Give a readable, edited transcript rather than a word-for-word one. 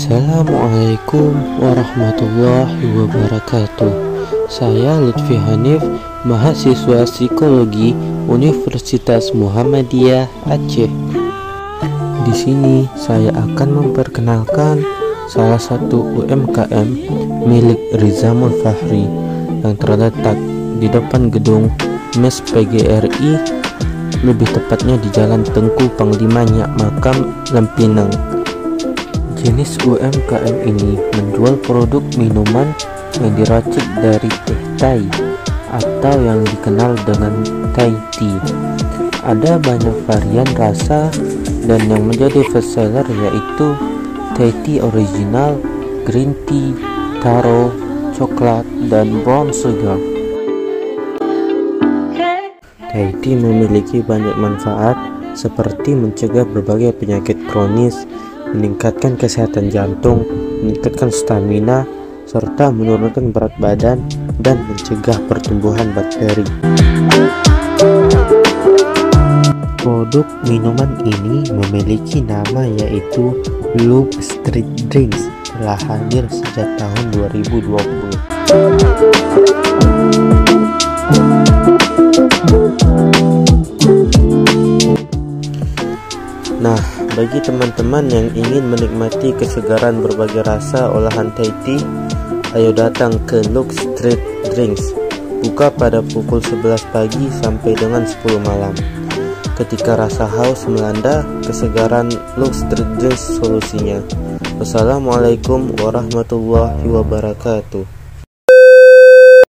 Assalamualaikum warahmatullahi wabarakatuh. Saya Lutfi Hanif, mahasiswa psikologi Universitas Muhammadiyah Aceh. Di sini saya akan memperkenalkan salah satu UMKM milik Rizamul Fahri yang terletak di depan gedung MES PGRI, lebih tepatnya di Jalan Tengku Panglima Nyak Makam, Lampinang. Jenis UMKM ini menjual produk minuman yang diracik dari teh Thai atau yang dikenal dengan Thai tea. Ada banyak varian rasa dan yang menjadi bestseller yaitu Thai tea original, green tea, taro, coklat, dan brown sugar. Thai tea memiliki banyak manfaat seperti mencegah berbagai penyakit kronis, meningkatkan kesehatan jantung, meningkatkan stamina, serta menurunkan berat badan dan mencegah pertumbuhan bakteri. Produk minuman ini memiliki nama yaitu Luke Street Drinks, telah hadir sejak tahun 2020. Nah, bagi teman-teman yang ingin menikmati kesegaran berbagai rasa olahan Thai tea, ayo datang ke Luke Street Drinks. Buka pada pukul 11 pagi sampai dengan 10 malam. Ketika rasa haus melanda, kesegaran Luke Street Drinks solusinya. Wassalamualaikum warahmatullahi wabarakatuh.